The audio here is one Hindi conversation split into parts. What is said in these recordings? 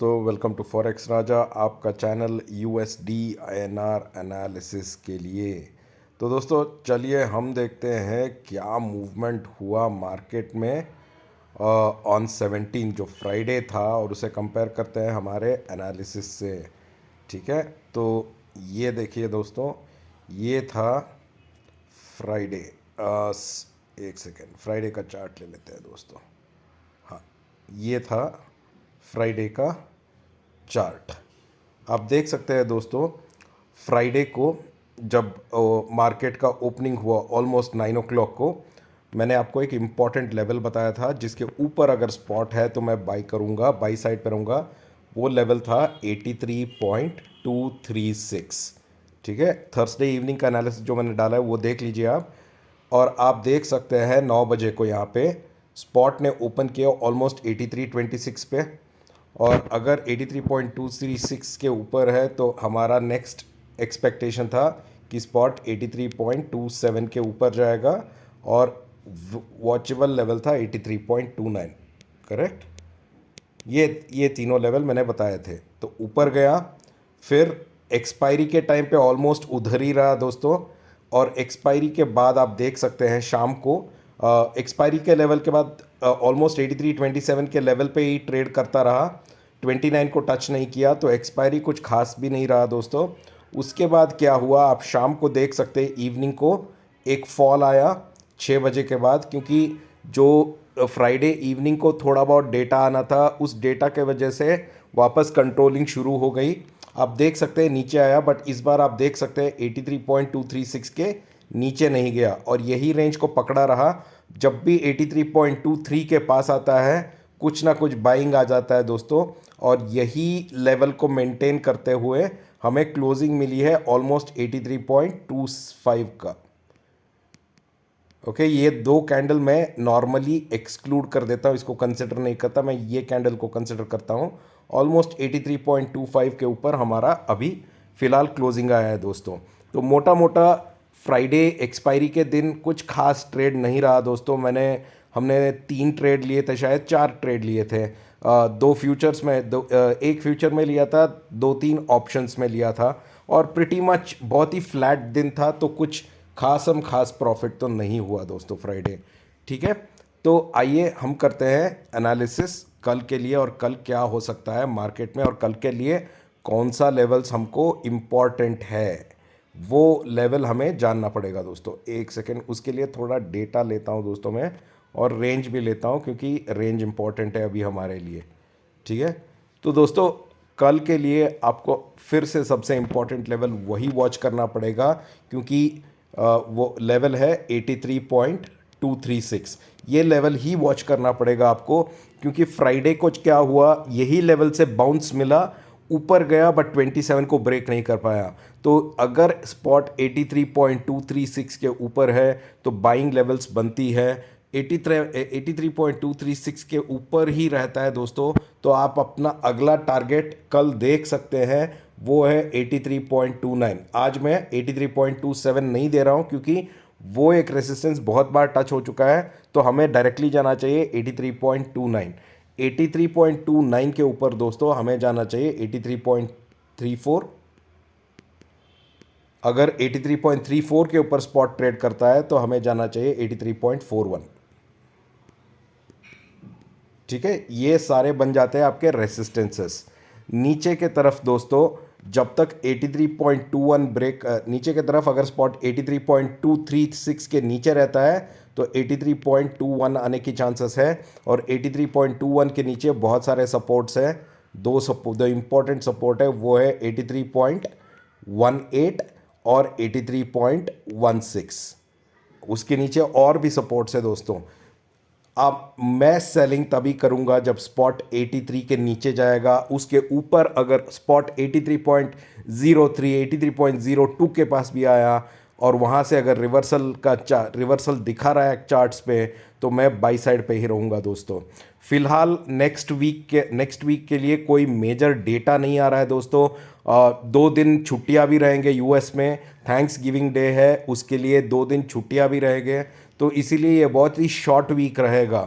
दोस्तों, वेलकम टू फॉरेक्स राजा, आपका चैनल यूएसडी आईएनआर एनालिसिस के लिए। तो दोस्तों चलिए हम देखते हैं क्या मूवमेंट हुआ मार्केट में ऑन 17 जो फ्राइडे था और उसे कंपेयर करते हैं हमारे एनालिसिस से। ठीक है, तो ये देखिए दोस्तों, ये था फ्राइडे। एक सेकेंड, फ्राइडे का चार्ट ले लेते हैं दोस्तों। हाँ, ये था फ्राइडे का चार्ट। आप देख सकते हैं दोस्तों, फ्राइडे को जब मार्केट का ओपनिंग हुआ ऑलमोस्ट 9 o'clock को, मैंने आपको एक इम्पॉर्टेंट लेवल बताया था जिसके ऊपर अगर स्पॉट है तो मैं बाई करूँगा, बाई साइड पर रहूँगा। वो लेवल था 83.236। ठीक है, थर्सडे इवनिंग का एनालिसिस जो मैंने डाला है वो देख लीजिए आप। और आप देख सकते हैं 9 बजे को यहाँ पे स्पॉट ने ओपन किया ऑलमोस्ट 83.26 पे, और अगर 83.236 के ऊपर है तो हमारा नेक्स्ट एक्सपेक्टेशन था कि स्पॉट 83.27 के ऊपर जाएगा और वॉचेबल लेवल था 83.29। करेक्ट, ये तीनों लेवल मैंने बताए थे। तो ऊपर गया, फिर एक्सपायरी के टाइम पे ऑलमोस्ट उधर ही रहा दोस्तों, और एक्सपायरी के बाद आप देख सकते हैं शाम को एक्सपायरी के लेवल के बाद ऑलमोस्ट 83.27 के लेवल पे ही ट्रेड करता रहा, 29 को टच नहीं किया, तो एक्सपायरी कुछ खास भी नहीं रहा दोस्तों। उसके बाद क्या हुआ आप शाम को देख सकते हैं, इवनिंग को एक फॉल आया 6 बजे के बाद, क्योंकि जो फ्राइडे इवनिंग को थोड़ा बहुत डेटा आना था, उस डेटा के वजह से वापस कंट्रोलिंग शुरू हो गई। आप देख सकते हैं नीचे आया, बट इस बार आप देख सकते हैं 83.236 के नीचे नहीं गया और यही रेंज को पकड़ा रहा। जब भी 83.23 के पास आता है कुछ ना कुछ बाइंग आ जाता है दोस्तों, और यही लेवल को मेंटेन करते हुए हमें क्लोजिंग मिली है ऑलमोस्ट 83.25 का। ओके, ये दो कैंडल मैं नॉर्मली एक्सक्लूड कर देता हूँ, इसको कंसिडर नहीं करता, मैं ये कैंडल को कंसिडर करता हूँ। ऑलमोस्ट 83.25 के ऊपर हमारा अभी फ़िलहाल क्लोजिंग आया है दोस्तों। तो मोटा मोटा फ्राइडे एक्सपायरी के दिन कुछ खास ट्रेड नहीं रहा दोस्तों। हमने 3 ट्रेड लिए थे, शायद 4 ट्रेड लिए थे। दो फ्यूचर्स में एक फ्यूचर में लिया था, 2-3 ऑप्शंस में लिया था, और प्रिटी मच बहुत ही फ्लैट दिन था, तो कुछ खास प्रॉफिट तो नहीं हुआ दोस्तों फ्राइडे। ठीक है, तो आइए हम करते हैं एनालिसिस कल के लिए, और कल क्या हो सकता है मार्केट में, और कल के लिए कौन सा लेवल्स हमको इम्पॉर्टेंट है वो लेवल हमें जानना पड़ेगा दोस्तों। एक सेकेंड, उसके लिए थोड़ा डेटा लेता हूं दोस्तों मैं, और रेंज भी लेता हूं क्योंकि रेंज इम्पॉर्टेंट है अभी हमारे लिए। ठीक है, तो दोस्तों कल के लिए आपको फिर से सबसे इम्पॉर्टेंट लेवल वही वॉच करना पड़ेगा, क्योंकि वो लेवल है 83.236। ये लेवल ही वॉच करना पड़ेगा आपको, क्योंकि फ्राइडे को क्या हुआ, यही लेवल से बाउंस मिला, ऊपर गया, बट 27 को ब्रेक नहीं कर पाया। तो अगर स्पॉट 83.236 के ऊपर है तो बाइंग लेवल्स बनती है। 83.236 के ऊपर ही रहता है दोस्तों, तो आप अपना अगला टारगेट कल देख सकते हैं, वो है 83.29। आज मैं 83.27 नहीं दे रहा हूं, क्योंकि वो एक रेसिस्टेंस बहुत बार टच हो चुका है, तो हमें डायरेक्टली जाना चाहिए 83.29। 83.29 के ऊपर दोस्तों हमें जाना चाहिए 83.34। अगर 83.34 के ऊपर स्पॉट ट्रेड करता है तो हमें जाना चाहिए 83.41। ठीक है, ये सारे बन जाते हैं आपके रेसिस्टेंसेस। नीचे के तरफ दोस्तों जब तक 83.21 ब्रेक, नीचे के तरफ अगर स्पॉट 83.236 के नीचे रहता है तो 83.21 आने की चांसेस है, और 83.21 के नीचे बहुत सारे सपोर्ट्स हैं। दो इंपॉर्टेंट सपोर्ट है, वो है 83.18 और 83.16। उसके नीचे और भी सपोर्ट्स है दोस्तों। अब मैं सेलिंग तभी करूंगा जब स्पॉट 83 के नीचे जाएगा। उसके ऊपर अगर स्पॉट 83.03 83.02 के पास भी आया, और वहां से अगर रिवर्सल दिखा रहा है चार्ट्स पे, तो मैं बाई साइड पे ही रहूंगा दोस्तों। फिलहाल नेक्स्ट वीक के लिए कोई मेजर डेटा नहीं आ रहा है दोस्तों। 2 दिन छुट्टियां भी रहेंगे यूएस में, थैंक्स गिविंग डे है, उसके लिए 2 दिन छुट्टियां भी रहेंगे, तो इसीलिए ये बहुत ही शॉर्ट वीक रहेगा।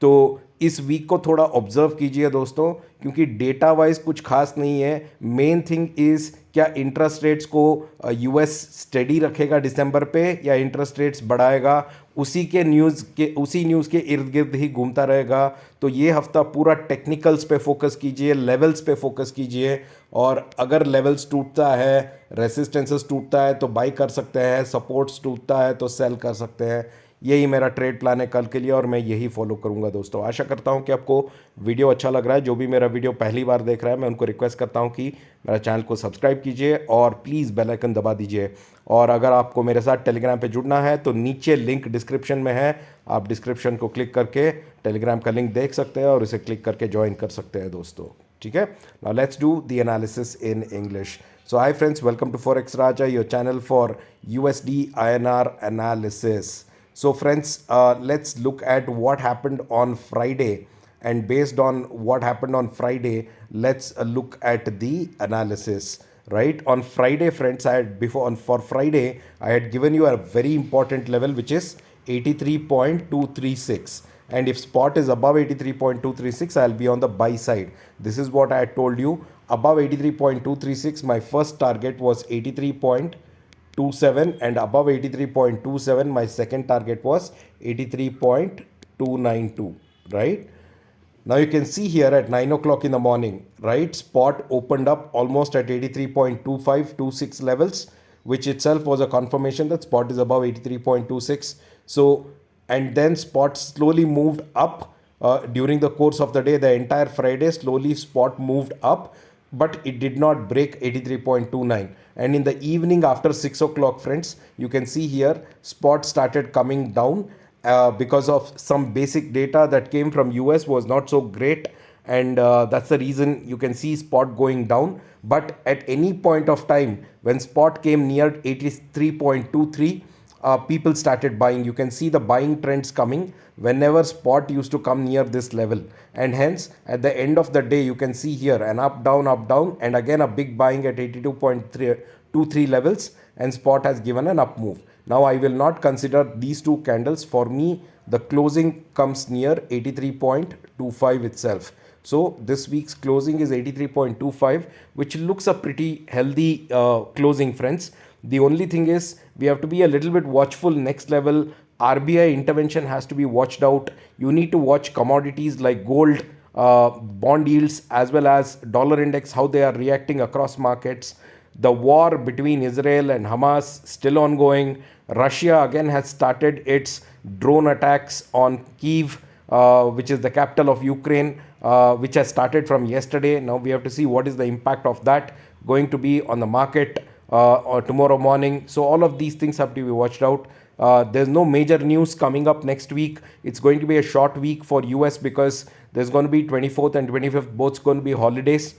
तो इस वीक को थोड़ा ऑब्जर्व कीजिए दोस्तों, क्योंकि डेटा वाइज कुछ खास नहीं है। मेन थिंग इज़ क्या इंटरेस्ट रेट्स को यूएस स्टेडी रखेगा दिसंबर पे या इंटरेस्ट रेट्स बढ़ाएगा, उसी न्यूज़ के इर्द गिर्द ही घूमता रहेगा। तो ये हफ्ता पूरा टेक्निकल्स पे फोकस कीजिए, लेवल्स पे फोकस कीजिए, और अगर लेवल्स टूटता है, रेसिस्टेंसेस टूटता है तो बाई कर सकते हैं, सपोर्ट्स टूटता है तो सेल कर सकते हैं। यही मेरा ट्रेड प्लान है कल के लिए और मैं यही फॉलो करूंगा दोस्तों। आशा करता हूं कि आपको वीडियो अच्छा लग रहा है। जो भी मेरा वीडियो पहली बार देख रहा है मैं उनको रिक्वेस्ट करता हूं कि मेरा चैनल को सब्सक्राइब कीजिए और प्लीज़ बेल आइकन दबा दीजिए। और अगर आपको मेरे साथ टेलीग्राम पे जुड़ना है तो नीचे लिंक डिस्क्रिप्शन में है, आप डिस्क्रिप्शन को क्लिक करके टेलीग्राम का लिंक देख सकते हैं और उसे क्लिक करके ज्वाइन कर सकते हैं दोस्तों। ठीक है, now let's do the analysis in English. So hi friends, welcome to Forex Raja, your channel for USD INR analysis. So friends, let's look at what happened on Friday, and based on what happened on Friday, let's look at the analysis. Right, on Friday friends, for Friday I had given you a very important level which is 83.236, and if spot is above 83.236 I'll be on the buy side. This is what I had told you. Above 83.236 my first target was 83.27, and above 83.27 my second target was 83.292. right now you can see here at 9 o'clock in the morning, right, spot opened up almost at 83.2526 levels, which itself was a confirmation that spot is above 83.26. So, and then spot slowly moved up during the course of the day. The entire Friday slowly spot moved up, but it did not break 83.29. And in the evening after 6 o'clock friends, you can see here spot started coming down because of some basic data that came from US was not so great, and that's the reason you can see spot going down. But at any point of time when spot came near 83.23, people started buying. You can see the buying trends coming whenever spot used to come near this level, and hence at the end of the day you can see here an up down, and again a big buying at 82.23 levels, and spot has given an up move. Now I will not consider these two candles. For me the closing comes near 83.25 itself. So this week's closing is 83.25, which looks a pretty healthy closing friends. The only thing is we have to be a little bit watchful. Next level RBI intervention has to be watched out. You need to watch commodities like gold, bond yields, as well as dollar index, how they are reacting across markets. The war between Israel and Hamas still ongoing. Russia again has started its drone attacks on Kyiv, which is the capital of Ukraine, which has started from yesterday. Now we have to see what is the impact of that going to be on the market or tomorrow morning. So all of these things have to be watched out. There's no major news coming up next week. It's going to be a short week for US because there's going to be 24th and 25th, both going to be holidays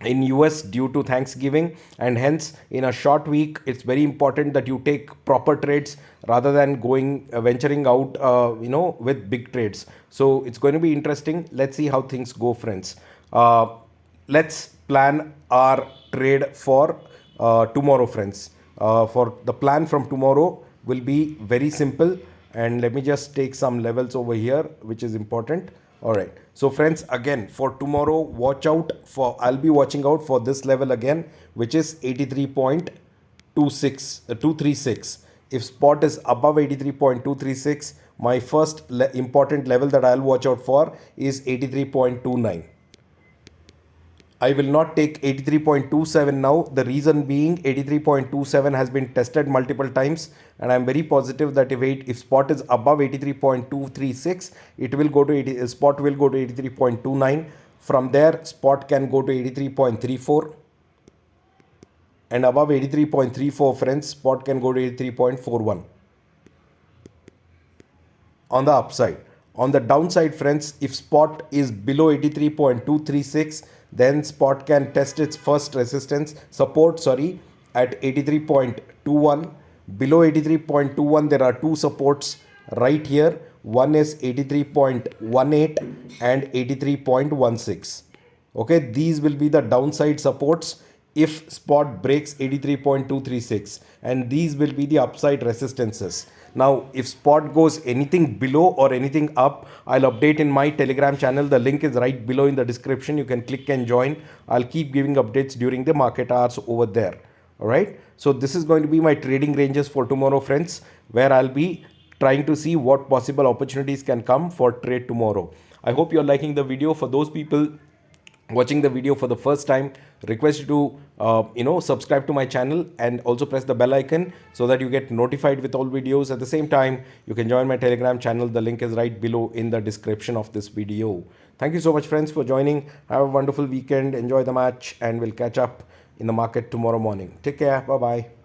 in US due to Thanksgiving, and hence in a short week it's very important that you take proper trades rather than going venturing out with big trades. So it's going to be interesting. Let's see how things go, friends. Let's plan our trade for tomorrow, friends. For the plan from tomorrow will be very simple, and let me just take some levels over here which is important. All right, so friends, again for tomorrow, watch out for, I'll be watching out for this level again, which is 83.236. If spot is above 83.236, my first important level that I'll watch out for is 83.29. I will not take 83.27 now. The reason being 83.27 has been tested multiple times, and I'm very positive that if spot is above 83.236, it will go to spot will go to 83.29. From there, spot can go to 83.34, and above 83.34, friends, spot can go to 83.41 on the upside. On the downside, friends, if spot is below 83.236, then spot can test its first support at 83.21. Below 83.21 there are two supports right here. One is 83.18 and 83.16. okay, these will be the downside supports if spot breaks 83.236, and these will be the upside resistances. Now, if spot goes anything below or anything up, I'll update in my Telegram channel. The link is right below in the description. You can click and join. I'll keep giving updates during the market hours over there. All right. So this is going to be my trading ranges for tomorrow, friends, where I'll be trying to see what possible opportunities can come for trade tomorrow. I hope you're liking the video. For those people watching the video for the first time, request you to subscribe to my channel and also press the bell icon so that you get notified with all videos. At the same time, you can join my Telegram channel. The link is right below in the description of this video. Thank you so much, friends, for joining. Have a wonderful weekend. Enjoy the match, and we'll catch up in the market tomorrow morning. Take care. Bye bye.